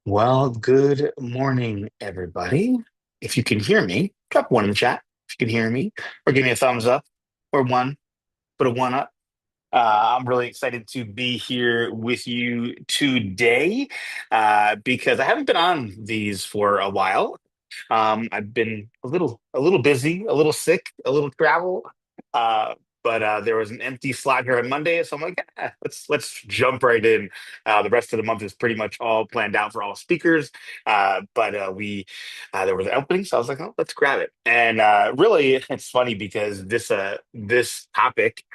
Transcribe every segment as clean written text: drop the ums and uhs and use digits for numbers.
Well, good morning, everybody. If you can hear me, drop one in the chat. If you can hear me, or give me a thumbs up, or one, put a one up. I'm really excited to be here with you today because I haven't been on these for a while. I've been a little busy, a little sick, a little travel. Uh, but there was an empty slot here on Monday, so I'm like, let's jump right in. The rest of the month is pretty much all planned out for all speakers. But we there was an opening, so I was like, oh, let's grab it. And really, it's funny because this topic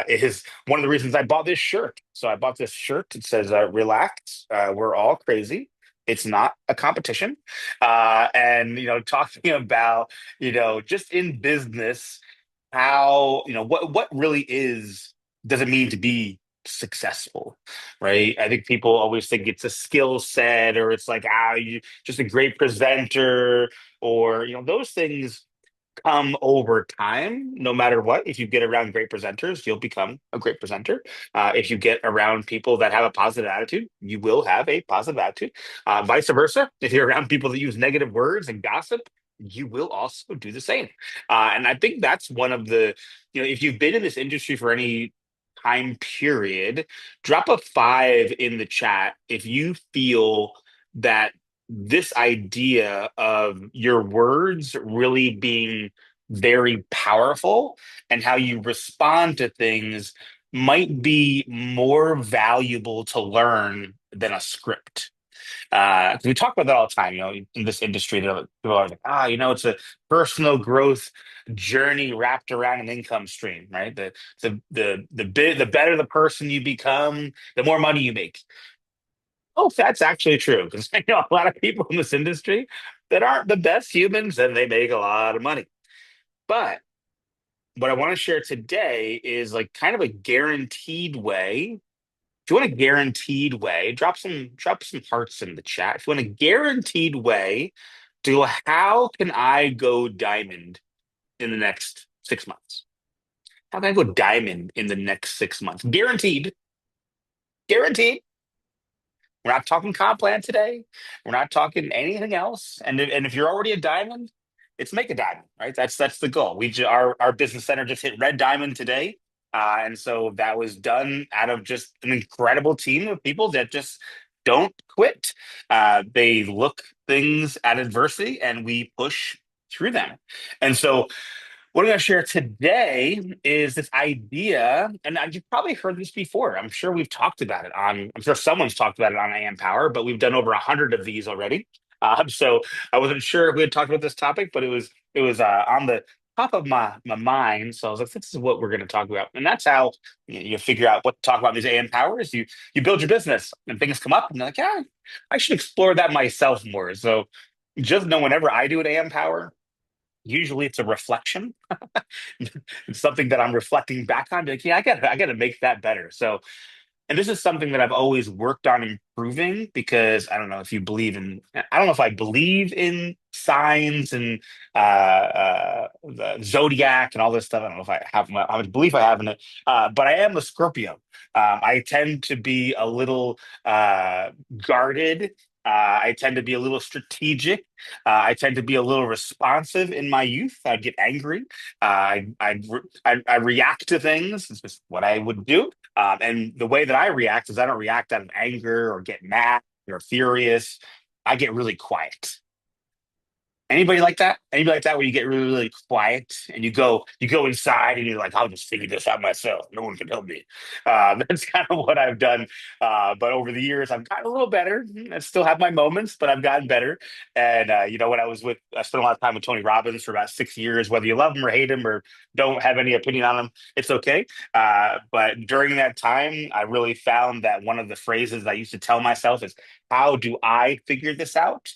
is one of the reasons I bought this shirt. So I bought this shirt. It says, "Relax, we're all crazy." It's not a competition. And talking about just in business, how what really is does it mean to be successful, right? I think people always think it's a skill set, or it's like you just a great presenter, or those things come over time, no matter what. If you get around great presenters, you'll become a great presenter. If you get around people that have a positive attitude, you will have a positive attitude. Vice versa, if you're around people that use negative words and gossip, you will also do the same. And I think that's one of if you've been in this industry for any time period, drop a five in the chat if you feel that this idea of your words really being very powerful and how you respond to things might be more valuable to learn than a script. 'Cause we talk about that all the time, in this industry. People are like, it's a personal growth journey wrapped around an income stream, right? The better the person you become, the more money you make. Oh, that's actually true because I know a lot of people in this industry that aren't the best humans and they make a lot of money. But what I want to share today is like kind of a guaranteed way. If you want a guaranteed way, drop some hearts in the chat. If you want a guaranteed way to go, how can I go diamond in the next 6 months? How can I go diamond in the next 6 months? Guaranteed. Guaranteed. We're not talking comp plan today. We're not talking anything else. And if you're already a diamond, it's make a diamond, right? That's the goal. Our business center just hit red diamond today, and so that was done out of just an incredible team of people that just don't quit. They look things at adversity, and we push through them. And so what I'm going to share today is this idea, and you've probably heard this before. I'm sure we've talked about it I'm sure someone's talked about it on AM Power, but we've done over 100 of these already. So I wasn't sure if we had talked about this topic, but it was on the top of my mind. So I was like, this is what we're going to talk about, and that's how you figure out what to talk about in these AM Powers. You build your business, and things come up, and you're like, yeah, I should explore that myself more. So just know whenever I do an AM Power. Usually it's a reflection. It's something that I'm reflecting back on. Like, yeah, I gotta make that better. So, and this is something that I've always worked on improving because I don't know if you believe in, I don't know if I believe in signs and the zodiac and all this stuff. I don't know if I have how much belief I have in it, but I am a Scorpio. I tend to be a little guarded. I tend to be a little strategic. I tend to be a little responsive in my youth. I'd get angry. I react to things. It's just what I would do. And the way that I react is I don't react out of anger or get mad or furious. I get really quiet. Anybody like that? Anybody like that where you get really, really quiet and you go inside and you're like, I'll just figure this out myself. No one can help me. That's kind of what I've done. But over the years, I've gotten a little better. I still have my moments, but I've gotten better. And when I spent a lot of time with Tony Robbins for about 6 years. Whether you love him or hate him or don't have any opinion on him, it's okay. But during that time, I really found that one of the phrases I used to tell myself is, "How do I figure this out?"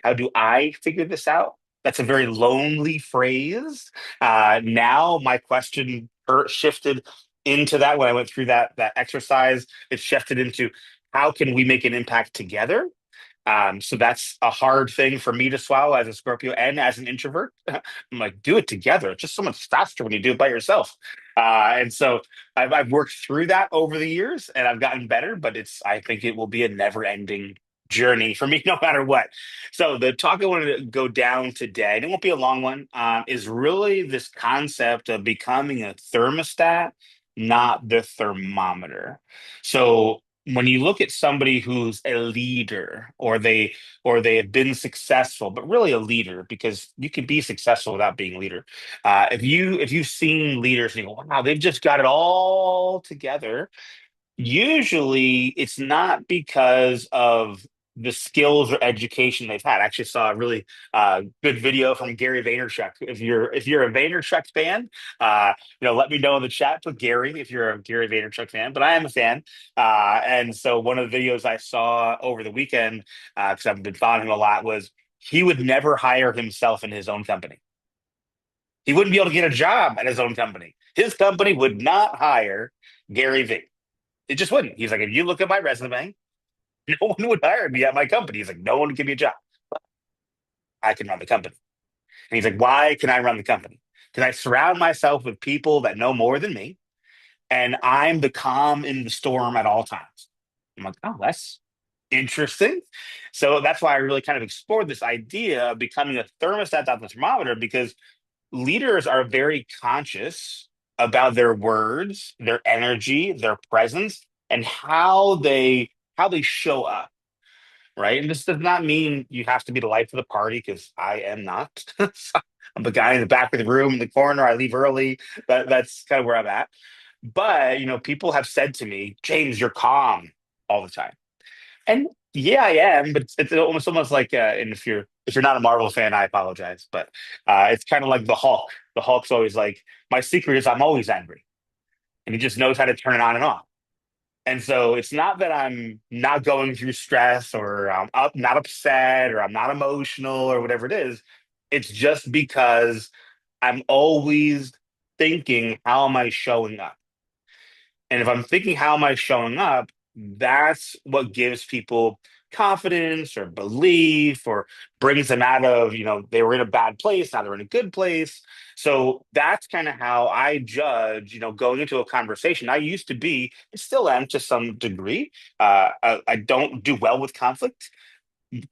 How do I figure this out? That's a very lonely phrase. Now my question shifted into that when I went through that exercise. It shifted into how can we make an impact together? So that's a hard thing for me to swallow as a Scorpio and as an introvert. I'm like, do it together. It's just so much faster when you do it by yourself. And so I've worked through that over the years and I've gotten better, but I think it will be a never ending journey for me, no matter what. So the talk I wanted to go down today, and it won't be a long one, is really this concept of becoming a thermostat, not the thermometer. So when you look at somebody who's a leader, or they have been successful, but really a leader, because you can be successful without being a leader. If you've seen leaders and you go, wow, they've just got it all together. Usually, it's not because of the skills or education they've had. I actually saw a really good video from Gary Vaynerchuk. If you're a Vaynerchuk fan, let me know in the chat. Put Gary if you're a Gary Vaynerchuk fan. But I am a fan, and so one of the videos I saw over the weekend, because I've been following him a lot, was he would never hire himself in his own company. He wouldn't be able to get a job at his own company. His company would not hire Gary Vee. It just wouldn't. He's like, if you look at my resume, no one would hire me at my company. He's like, no one would give me a job. I can run the company. And he's like, why can I run the company? Because I surround myself with people that know more than me, and I'm the calm in the storm at all times. I'm like, oh, that's interesting. So that's why I really kind of explored this idea of becoming a thermostat, not the thermometer, because leaders are very conscious about their words, their energy, their presence, and how they show up, right? And this does not mean you have to be the life of the party, because I am not. I'm the guy in the back of the room in the corner. I leave early. That's kind of where I'm at. But people have said to me, James, you're calm all the time. And yeah, I am, but it's almost like, and if you're not a Marvel fan, I apologize, but it's kind of like the Hulk. The Hulk's always like, my secret is I'm always angry, and he just knows how to turn it on and off. And so it's not that I'm not going through stress, or I'm not upset, or I'm not emotional, or whatever it is. It's just because I'm always thinking, how am I showing up? And if I'm thinking, how am I showing up? That's what gives people confidence or belief, or brings them out of, they were in a bad place, now they're in a good place. So that's kind of how I judge, going into a conversation. I used to be, I still am to some degree. I don't do well with conflict.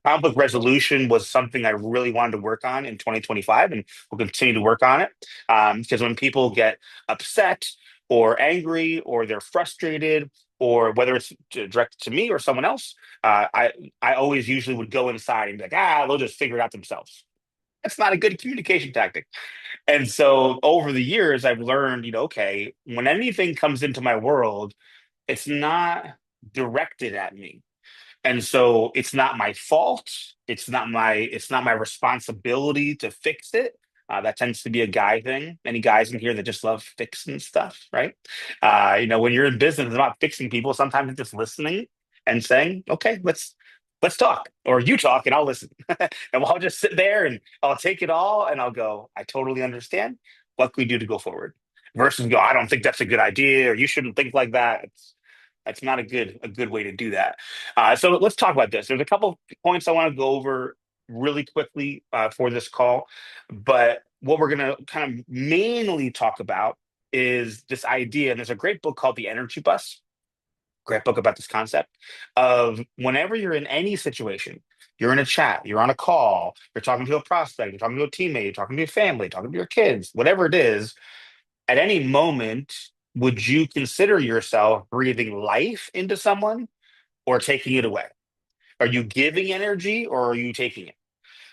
Conflict resolution was something I really wanted to work on in 2025, and will continue to work on it. Because when people get upset or angry, or they're frustrated, or whether it's directed to me or someone else, I always usually would go inside and be like, they'll just figure it out themselves. That's not a good communication tactic. And so over the years, I've learned, okay, when anything comes into my world, it's not directed at me, and so it's not my fault. It's not my responsibility to fix it. That tends to be a guy thing. Any guys in here that just love fixing stuff, right? When you're in business, it's about fixing people. Sometimes it's just listening and saying, okay, let's talk, or you talk and I'll listen. And I'll just sit there and I'll take it all and I'll go, I totally understand. What can we do to go forward? Versus go, I don't think that's a good idea, or you shouldn't think like that. That's not a good way to do that. So let's talk about this. There's a couple points I want to go over really quickly for this call, but what we're going to kind of mainly talk about is this idea. And there's a great book called The Energy Bus. Great book about this concept of, whenever you're in any situation, you're in a chat, you're on a call, you're talking to a prospect, you're talking to a teammate, you're talking to your family, talking to your kids, whatever it is, at any moment, would you consider yourself breathing life into someone, or taking it away? Are you giving energy, or are you taking it?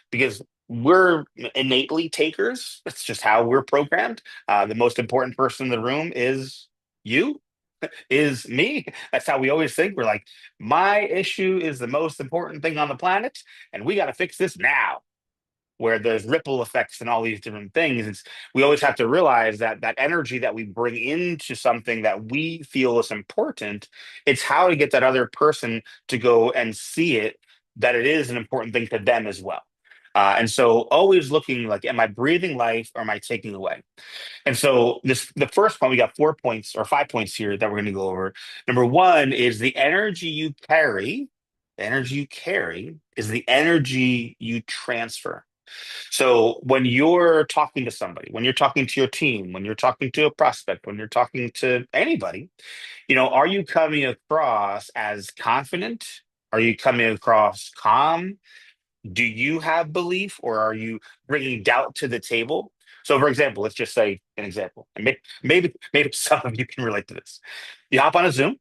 Because we're innately takers. That's just how we're programmed. The most important person in the room is you, is me. That's how we always think. We're like, my issue is the most important thing on the planet, and we got to fix this now, where there's ripple effects and all these different things. We always have to realize that that energy that we bring into something that we feel is important, it's how to get that other person to go and see it, that it is an important thing to them as well. And so always looking like, am I breathing life, or am I taking away? And so the first point, we got 4 points or 5 points here that we're going to go over. Number one is the energy you carry. The energy you carry is the energy you transfer. So when you're talking to somebody, when you're talking to your team, when you're talking to a prospect, when you're talking to anybody, are you coming across as confident? Are you coming across calm? Do you have belief, or are you bringing doubt to the table? So, for example, let's just say an example, and maybe some of you can relate to this. You hop on a Zoom,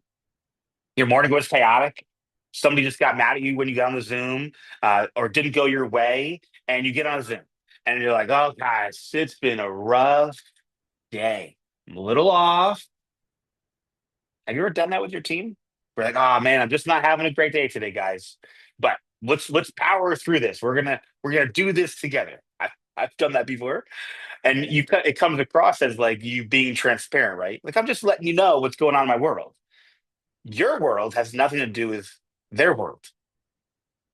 your morning was chaotic. Somebody just got mad at you when you got on the Zoom, or didn't go your way, and you get on a Zoom, and you're like, "Oh, guys, it's been a rough day. I'm a little off." Have you ever done that with your team? We're like, "Oh man, I'm just not having a great day today, guys. But let's power through this. We're gonna do this together." I've done that before, and it comes across as like you being transparent, right? Like I'm just letting you know what's going on in my world. Your world has nothing to do with their world.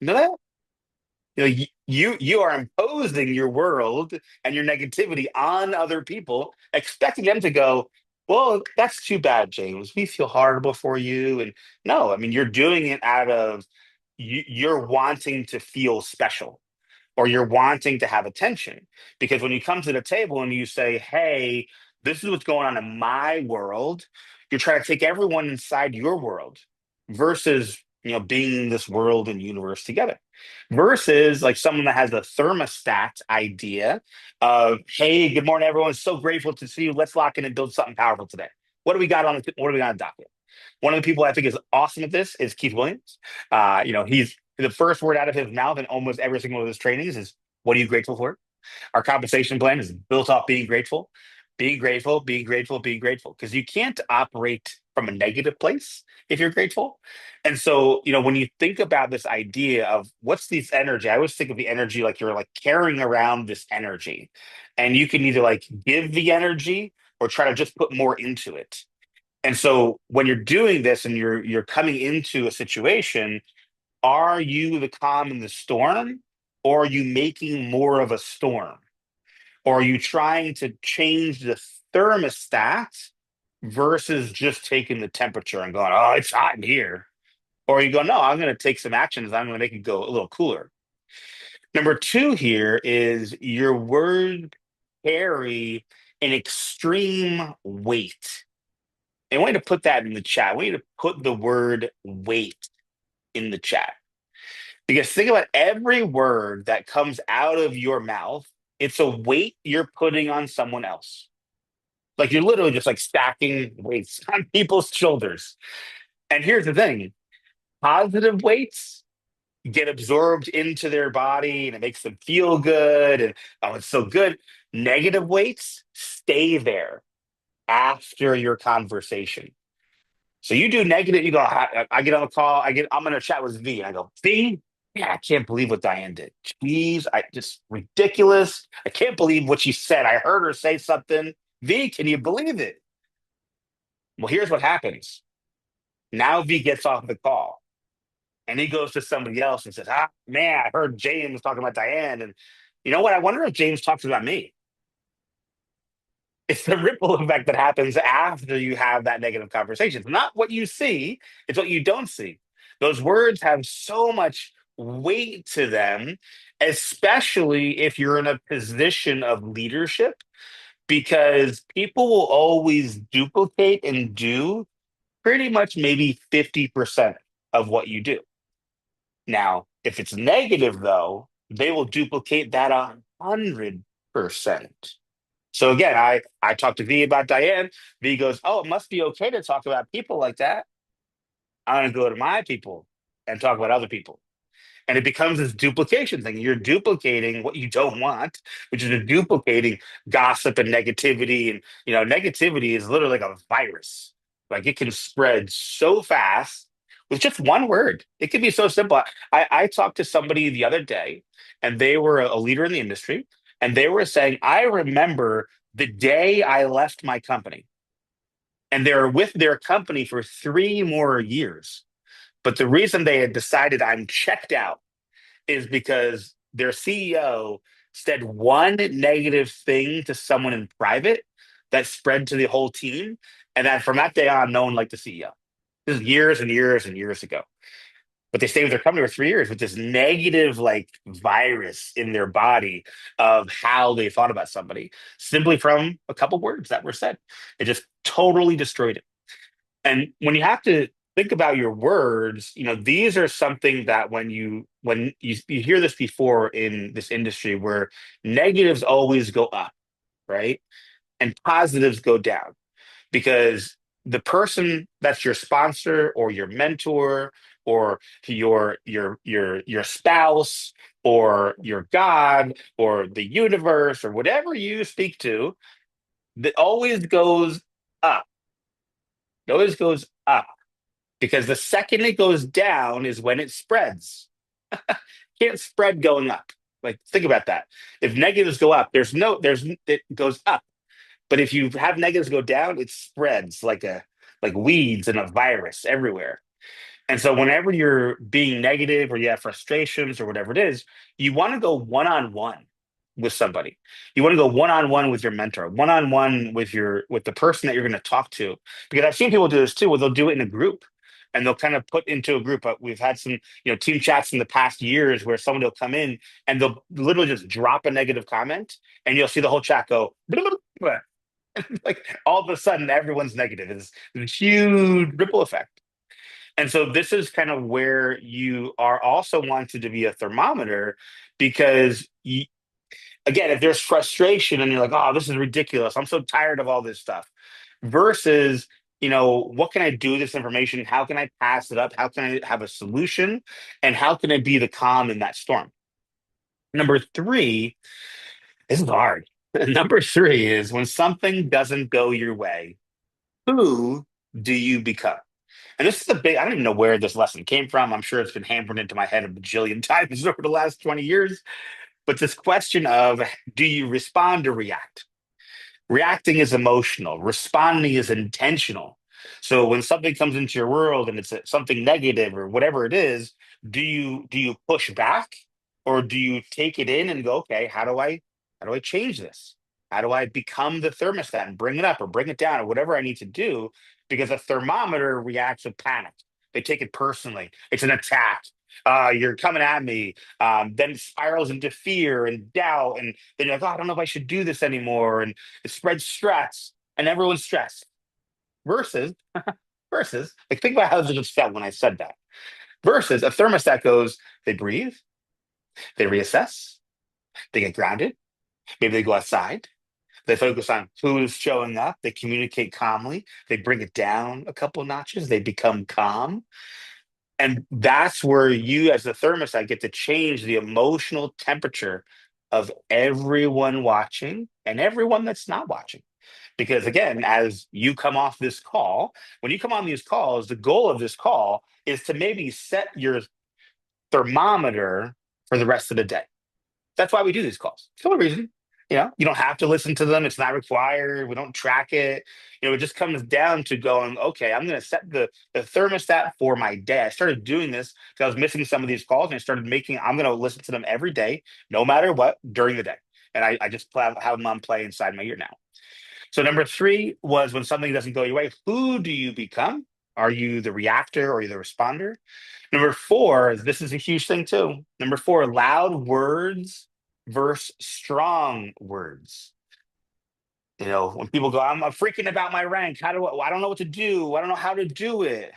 You know that? You are imposing your world and your negativity on other people, expecting them to go, "Well, that's too bad, James. We feel horrible for you." And no, I mean you're doing it out of you're wanting to feel special, or you're wanting to have attention. Because when you come to the table and you say, "Hey, this is what's going on in my world," you're trying to take everyone inside your world versus, being in this world and universe together. Versus like someone that has the thermostat idea of, "Hey, good morning, everyone. So grateful to see you. Let's lock in and build something powerful today. What do we got on the docket?" One of the people I think is awesome at this is Keith Williams. He's the first word out of his mouth in almost every single one of his trainings is, "What are you grateful for?" Our compensation plan is built off being grateful, being grateful, being grateful, being grateful, because you can't operate from a negative place if you're grateful. And so, when you think about this idea of what's this energy, I always think of the energy like you're like carrying around this energy, and you can either like give the energy or try to just put more into it. And so when you're doing this and you're coming into a situation, are you the calm in the storm, or are you making more of a storm? Or are you trying to change the thermostat versus just taking the temperature and going, "Oh, it's hot in here"? Or you go, "No, I'm going to take some actions. I'm going to make it go a little cooler." Number two here is your word carry an extreme weight. And I want you to put that in the chat. I want you to put the word weight in the chat. Because think about every word that comes out of your mouth, it's a weight you're putting on someone else. Like you're literally just like stacking weights on people's shoulders. And here's the thing, positive weights get absorbed into their body and it makes them feel good. And oh, it's so good. Negative weights stay there after your conversation. So you do negative, you go, I get on a call, I'm gonna chat with V, and I go, "V, yeah, I can't believe what Diane did. Jeez, I just ridiculous. I can't believe what she said. I heard her say something. V, can you believe it?" Well, here's what happens. Now V gets off the call and he goes to somebody else and says, "Ah, man, I heard James talking about Diane. And you know what? I wonder if James talks about me." It's the ripple effect that happens after you have that negative conversation. It's not what you see, it's what you don't see. Those words have so much weight to them, especially if you're in a position of leadership, because people will always duplicate and do pretty much maybe 50% of what you do. Now, if it's negative, though, they will duplicate that 100%. So again, I talked to V about Diane. V goes, "Oh, it must be okay to talk about people like that. I'm gonna go to my people and talk about other people." And it becomes this duplication thing. You're duplicating what you don't want, which is duplicating gossip and negativity. And negativity is literally like a virus. Like it can spread so fast with just one word. It can be so simple. I talked to somebody the other day, and they were a leader in the industry, and they were saying, "I remember the day I left my company." And they're with their company for 3 more years. But the reason they had decided I'm checked out is because their CEO said one negative thing to someone in private that spread to the whole team. And then from that day on, no one liked the CEO. This is years and years and years ago. But they stayed with their company for 3 years with this negative like virus in their body of how they thought about somebody simply from a couple words that were said. It just totally destroyed it. And when you have to think about your words, these are something that when you hear this before in this industry where negatives always go up, right? And positives go down because the person that's your sponsor or your mentor or your spouse or your God or the universe or whatever you speak to, that always goes up. It always goes up because the second it goes down is when it spreads. Can't spread going up. Like think about that. If negatives go up, there's it goes up. But if you have negatives go down, it spreads like weeds and a virus everywhere. And so whenever you're being negative or you have frustrations or whatever it is, you want to go one on one with somebody. You want to go one on one with your mentor, one on one with the person that you're going to talk to. Because I've seen people do this too, where they'll do it in a group and they'll kind of put into a group. We've had some, team chats in the past years where someone will come in and they'll literally just drop a negative comment and you'll see the whole chat go like all of a sudden everyone's negative. It's a huge ripple effect. And so this is kind of where you are also wanted to be a thermometer because again, if there's frustration and you're like, oh, this is ridiculous. I'm so tired of all this stuff versus, what can I do with this information? How can I pass it up? How can I have a solution? And how can I be the calm in that storm? Number three, this is hard. Number three is when something doesn't go your way, who do you become? And this is a big, I don't even know where this lesson came from. I'm sure it's been hammered into my head a bajillion times over the last 20 years. But this question of do you respond or react? Reacting is emotional, responding is intentional. So when something comes into your world and it's something negative or whatever it is, do you push back or do you take it in and go, okay, how do I change this? How do I become the thermostat and bring it up or bring it down or whatever I need to do? Because a thermometer reacts with panic. They take it personally. It's an attack. You're coming at me. Then it spirals into fear and doubt, and then you're like, oh, I don't know if I should do this anymore. And it spreads stress and everyone's stressed versus like think about how it just felt when I said that versus a thermostat goes, they breathe, they reassess, they get grounded, maybe they go outside, they focus on who is showing up, they communicate calmly, they bring it down a couple notches, they become calm. And that's where you as the thermostat get to change the emotional temperature of everyone watching and everyone that's not watching. Because again, as you come off this call, when you come on these calls, the goal of this call is to maybe set your thermometer for the rest of the day. That's why we do these calls. For no reason. You don't have to listen to them. It's not required. We don't track it. It just comes down to going, okay, I'm going to set the thermostat for my day. I started doing this because I was missing some of these calls and I started I'm going to listen to them every day, no matter what, during the day. And I just have them on play inside my ear now. So number three was when something doesn't go your way, who do you become? Are you the reactor or are you the responder? Number four, this is a huge thing too. Number four, loud words versus strong words. When people go, I'm freaking about my rank. I don't know what to do. I don't know how to do it.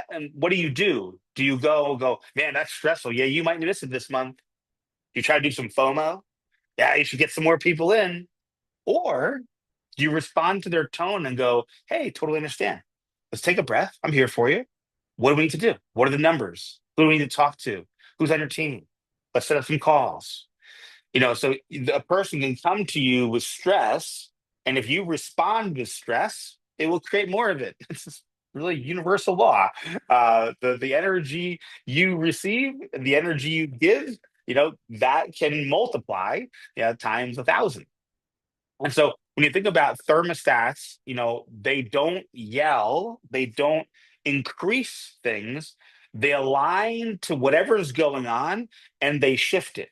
And what do you do? Do you go, man, that's stressful. Yeah, you might miss it this month. You try to do some FOMO. Yeah, you should get some more people in. Or do you respond to their tone and go, hey, totally understand. Let's take a breath. I'm here for you. What do we need to do? What are the numbers? Who do we need to talk to? Who's on your team? Let's set up some calls. So a person can come to you with stress, and if you respond with stress, it will create more of it. It's just really universal law. The energy you receive, the energy you give, that can multiply, times 1,000. And so when you think about thermostats, they don't yell, they don't increase things, they align to whatever's going on and they shift it.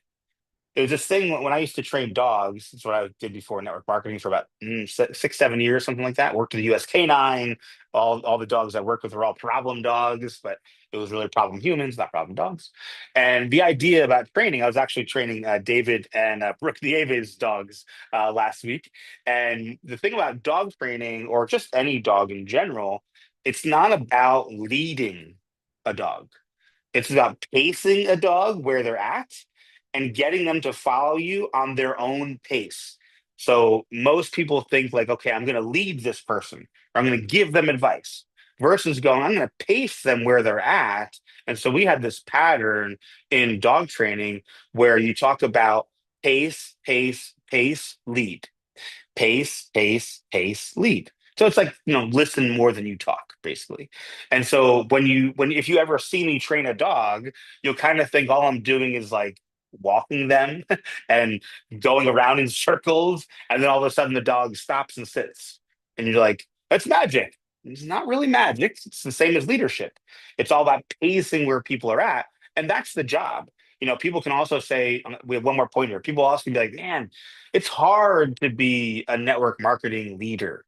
There's this thing when I used to train dogs. That's what I did before network marketing for about 6, 7 years, something like that. Worked at the US Canine. All the dogs I worked with were all problem dogs, but it was really problem humans, not problem dogs. And the idea about training, I was actually training David and Brooke Nieves dogs last week. And the thing about dog training, or just any dog in general, It's not about leading a dog. It's about pacing a dog where they're at and getting them to follow you on their own pace. So most people think like, okay, I'm going to lead this person or I'm going to give them advice versus going, I'm going to pace them where they're at. And so we had this pattern in dog training where you talk about pace, pace, pace, lead, pace, pace, pace, lead. So it's like, listen more than you talk, basically. And so when if you ever see me train a dog, you'll kind of think all I'm doing is like walking them and going around in circles, and then all of a sudden the dog stops and sits. And you're like, that's magic. It's not really magic. It's the same as leadership. It's all about pacing where people are at. And that's the job. People can also say, we have one more point here. People also can be like, man, it's hard to be a network marketing leader.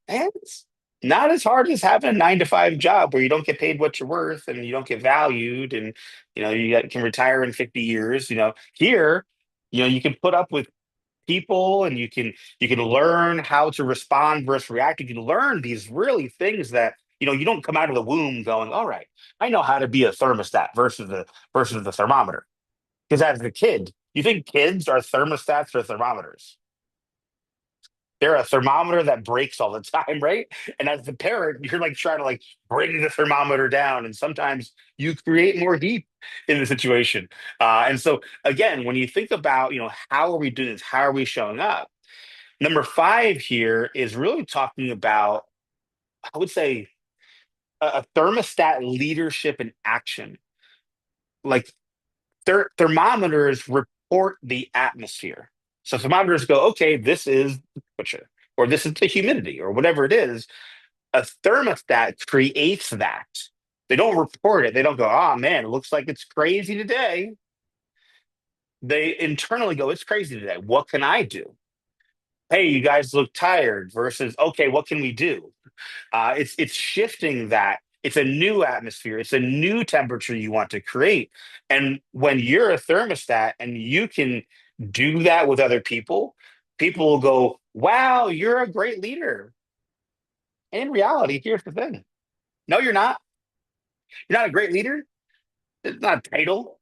And it's not as hard as having a 9 to 5 job where you don't get paid what you're worth and you don't get valued and can retire in 50 years. Here, you can put up with people and you can learn how to respond versus react. You can learn these really things that you don't come out of the womb going, all right, I know how to be a thermostat versus the thermometer. Because as a kid, you think kids are thermostats or thermometers? They're a thermometer that breaks all the time, right? And as the parent, you're like trying to like bring the thermometer down, and sometimes you create more heat in the situation. And so again, when you think about how are we doing this, how are we showing up? Number five here is really talking about, I would say, a thermostat leadership in action. Like thermometers report the atmosphere. So thermometers go, okay, this is the temperature, or this is the humidity, or whatever it is. A thermostat creates that. They don't report it. They don't go, oh man, it looks like it's crazy today. They internally go, it's crazy today. What can I do? Hey, you guys look tired versus, okay, what can we do? It's shifting that. It's a new atmosphere. It's a new temperature you want to create. And when you're a thermostat and you can do that with other people, people will go, "Wow, you're a great leader." And in reality, here's the thing: no, you're not. You're not a great leader. It's not a title.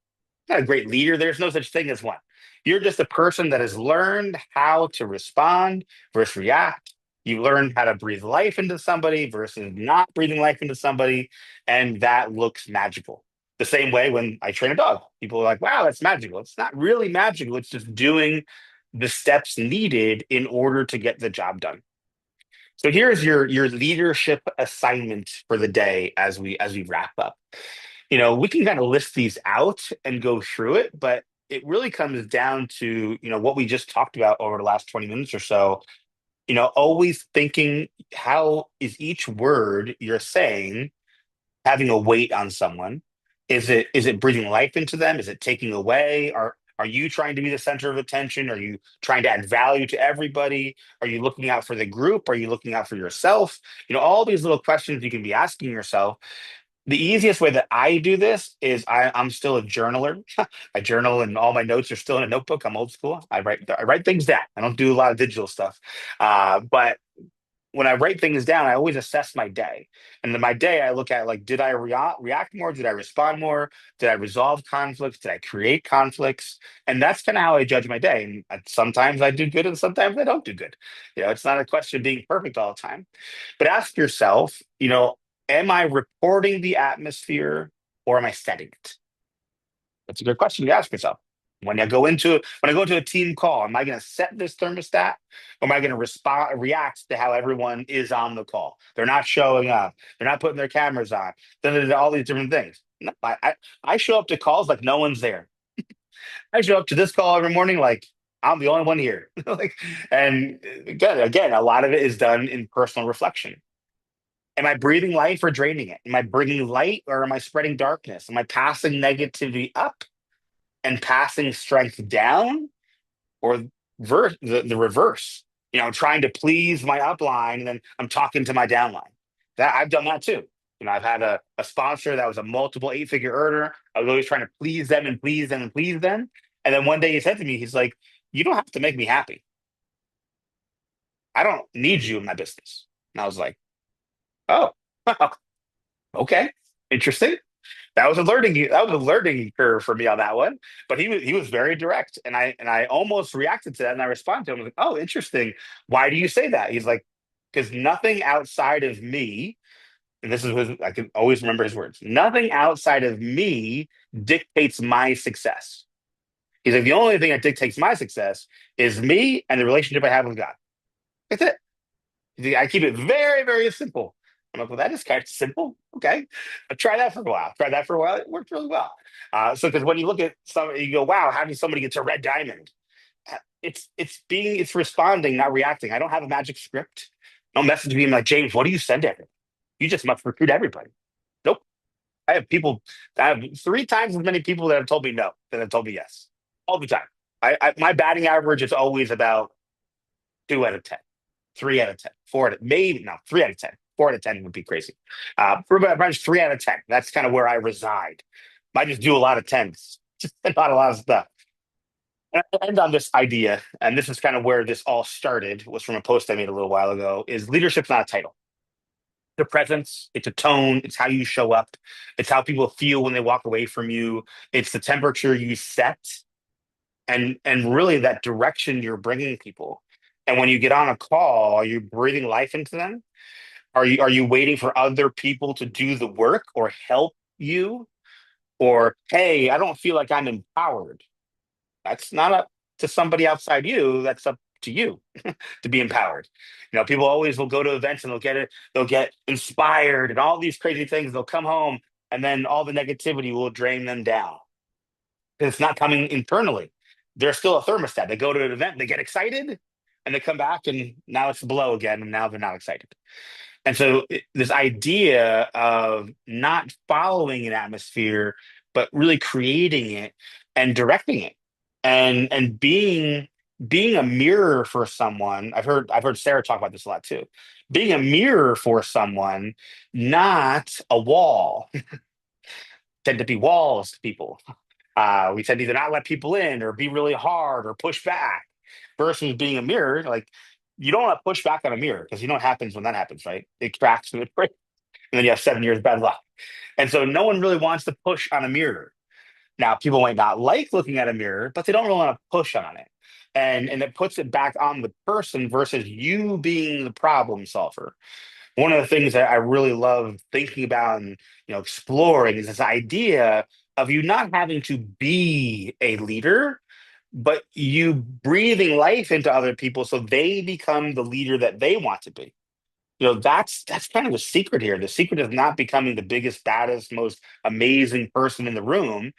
Not a great leader. There's no such thing as one. You're just a person that has learned how to respond versus react. You learned how to breathe life into somebody versus not breathing life into somebody. And that looks magical. The same way when I train a dog, people are like, wow, that's magical. It's not really magical. It's just doing the steps needed in order to get the job done. So here's your leadership assignment for the day as we wrap up. We can kind of list these out and go through it, but it really comes down to, what we just talked about over the last 20 minutes or so. Always thinking, how is each word you're saying having a weight on someone? Is it breathing life into them? Is it taking away? Are you trying to be the center of attention? Are you trying to add value to everybody? Are you looking out for the group? Are you looking out for yourself? All these little questions you can be asking yourself. The easiest way that I do this is I'm still a journaler. I journal and all my notes are still in a notebook. I'm old school. I write things down. I don't do a lot of digital stuff. But when I write things down, I always assess my day. And then my day, I look at like, did I react more? Did I respond more? Did I resolve conflicts? Did I create conflicts? And that's kind of how I judge my day. And sometimes I do good and sometimes I don't do good. It's not a question of being perfect all the time. But ask yourself, am I reporting the atmosphere or am I setting it? That's a good question to ask yourself. When I go into a team call, am I going to set this thermostat, or am I going to respond react to how everyone is on the call? They're not showing up. They're not putting their cameras on. Then there's all these different things. No, I show up to calls like no one's there. I show up to this call every morning like I'm the only one here. Like, and again, a lot of it is done in personal reflection. Am I breathing life or draining it? Am I bringing light or am I spreading darkness? Am I passing negativity up and passing strength down, or the reverse? Trying to please my upline and then I'm talking to my downline. That I've done that too. I've had a sponsor that was a multiple 8-figure earner. I was always trying to please them and please them and please them. And then one day he said to me, he's like, "You don't have to make me happy. I don't need you in my business." And I was like, "Oh." Okay, interesting. That was a learning curve for me on that one. But he was very direct, and I almost reacted to that, and I responded to him. I was like, "Oh, interesting. Why do you say that?" He's like, "Because nothing outside of me," and this is I can always remember his words. Nothing outside of me dictates my success. He's like, the only thing that dictates my success is me and the relationship I have with God. That's it. I keep it very, very simple. I'm like, well, that is kind of simple. Okay. Try that for a while. Try that for a while. It worked really well. So, because when you look at some, you go, wow, how did somebody get to red diamond? It's responding, not reacting. I don't have a magic script. No message being like, James, what do you send to everyone? You just must recruit everybody. Nope. I have people, I have three times as many people that have told me no than have told me yes all the time. My batting average is always about 2 out of 10, 3 out of 10, 4 out of maybe no 3 out of 10. 4 out of 10 would be crazy. For about range 3 out of 10. That's kind of where I reside. I just do a lot of tens, just not a lot of stuff. And I end on this idea, and this is kind of where this all started. Was from a post I made a little while ago. Is leadership's not a title. The presence, it's a tone, it's how you show up, it's how people feel when they walk away from you, it's the temperature you set, and really that direction you're bringing people. And when you get on a call, are you breathing life into them? Are you waiting for other people to do the work or help you? Or hey, I don't feel like I'm empowered. That's not up to somebody outside you. That's up to you to be empowered. People always will go to events and they'll get inspired and all these crazy things. They'll come home and then all the negativity will drain them down. It's not coming internally. They're still a thermostat. They go to an event, they get excited, and they come back, and now it's below again, and now they're not excited. And so this idea of not following an atmosphere, but really creating it and directing it, and being a mirror for someone. I've heard Sarah talk about this a lot too. Being a mirror for someone, not a wall. Tend to be walls to people. We tend to either not let people in or be really hard or push back versus being a mirror. Like you don't want to push back on a mirror because you know what happens when that happens, right? It cracks and it breaks, and then you have 7 years bad luck. And so no one really wants to push on a mirror. Now, people might not like looking at a mirror, but they don't really want to push on it. And it puts it back on the person versus you being the problem solver. One of the things that I really love thinking about and exploring is this idea of you not having to be a leader, but you breathing life into other people so they become the leader that they want to be. That's kind of the secret here. The secret is not becoming the biggest, baddest, most amazing person in the room.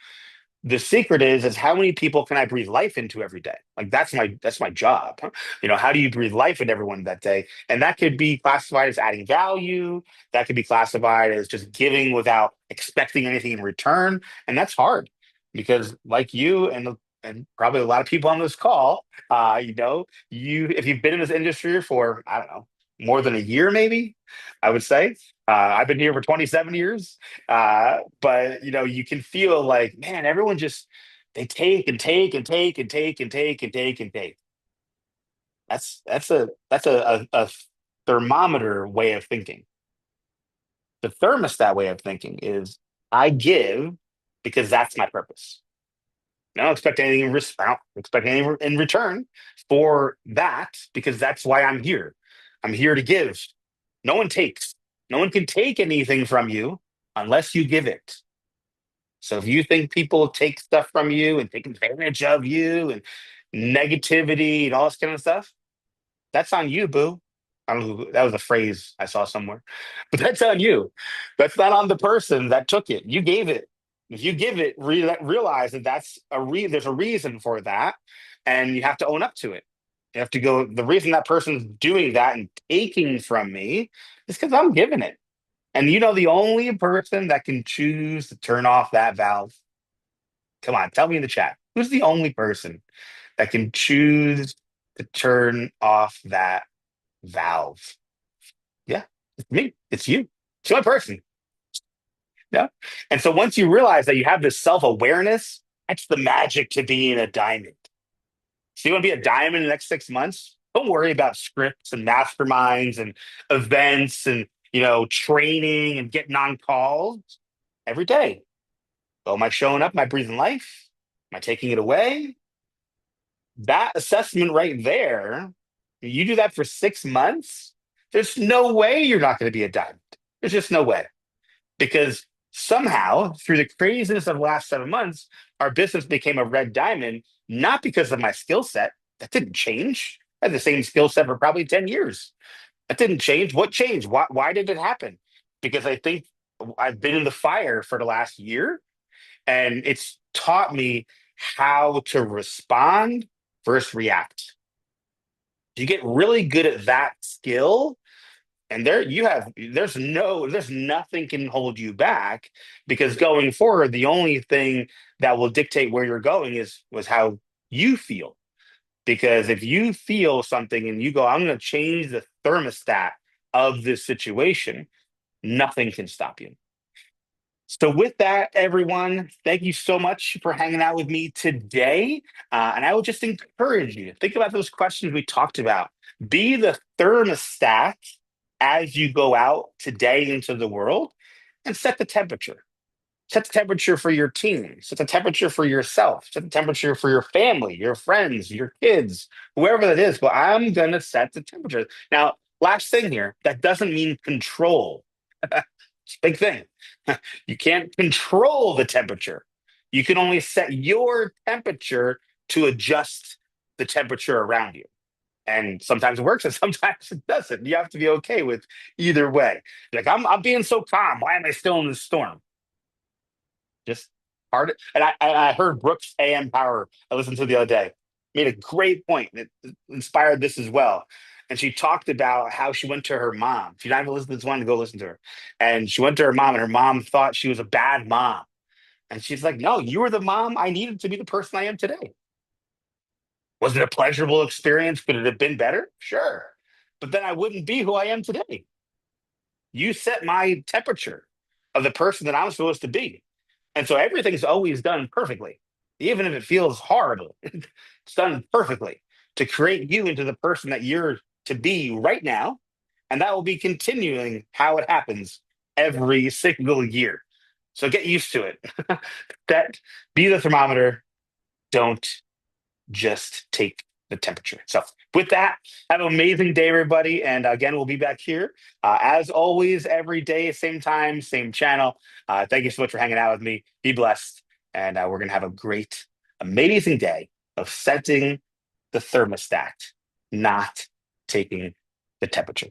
The secret is how many people can I breathe life into every day? Like that's my job. How do you breathe life into everyone that day? And that could be classified as adding value. That could be classified as just giving without expecting anything in return. And that's hard because like you and probably a lot of people on this call, you if you've been in this industry for, I don't know, more than a year, maybe, I would say. I've been here for 27 years. But you can feel like, man, everyone just they take and take and take and take and take and take and take. That's a thermometer way of thinking. The thermostat way of thinking is I give because that's my purpose. I don't expect anything I don't expect anything in return for that because that's why I'm here. I'm here to give. No one takes. No one can take anything from you unless you give it. So if you think people take stuff from you and take advantage of you and negativity and all this kind of stuff, that's on you, boo. I don't know that was a phrase I saw somewhere, but that's on you. That's not on the person that took it. You gave it. If you give it, realize that there's a reason for that, and you have to own up to it. You have to go. The reason that person's doing that and taking from me is because I'm giving it. And the only person that can choose to turn off that valve. Come on, tell me in the chat. Who's the only person that can choose to turn off that valve? Yeah, it's me. It's you. It's the only person. Yeah. And so once you realize that you have this self-awareness, that's the magic to being a diamond. So you want to be a diamond in the next 6 months? Don't worry about scripts and masterminds and events and training and getting on calls every day. Oh, am I showing up? Am I breathing life? Am I taking it away? That assessment right there, you do that for 6 months, there's no way you're not going to be a diamond. There's just no way. Because somehow, through the craziness of the last 7 months, our business became a red diamond, not because of my skill set. That didn't change. I had the same skill set for probably 10 years. That didn't change. What changed? Why did it happen? Because I think I've been in the fire for the last year, and it's taught me how to respond versus react. You get really good at that skill, and there's nothing can hold you back, because going forward, the only thing that will dictate where you're going was how you feel. Because if you feel something and you go, I'm going to change the thermostat of this situation, nothing can stop you. So, with that, everyone, thank you so much for hanging out with me today. And I would just encourage you to think about those questions we talked about. Be the thermostat as you go out today into the world, and set the temperature. Set the temperature for your team, set the temperature for yourself, set the temperature for your family, your friends, your kids, whoever that is. But I'm going to set the temperature. Now, last thing here, that doesn't mean control. It's a big thing. You can't control the temperature. You can only set your temperature to adjust the temperature around you. And sometimes it works and sometimes it doesn't. You have to be okay with either way. Like, I'm being so calm. Why am I still in this storm? Just hard. And I heard Brooks AM Power, I listened to the other day, made a great point that inspired this as well. And she talked about how she went to her mom. She's not even listening to this one, to go listen to her. And she went to her mom, and her mom thought she was a bad mom. And she's like, no, you were the mom I needed to be the person I am today. Was it a pleasurable experience? Could it have been better? Sure. But then I wouldn't be who I am today. You set my temperature of the person that I'm supposed to be. And so everything's always done perfectly. Even if it feels horrible, it's done perfectly to create you into the person that you're to be right now. And that will be continuing how it happens every single year. So get used to it. That Be the thermometer. Don't just take the temperature. So, with that, have an amazing day, everybody. And again, we'll be back here as always, every day, same time, same channel. Thank you so much for hanging out with me. Be blessed. And we're going to have a great, amazing day of setting the thermostat, not taking the temperature.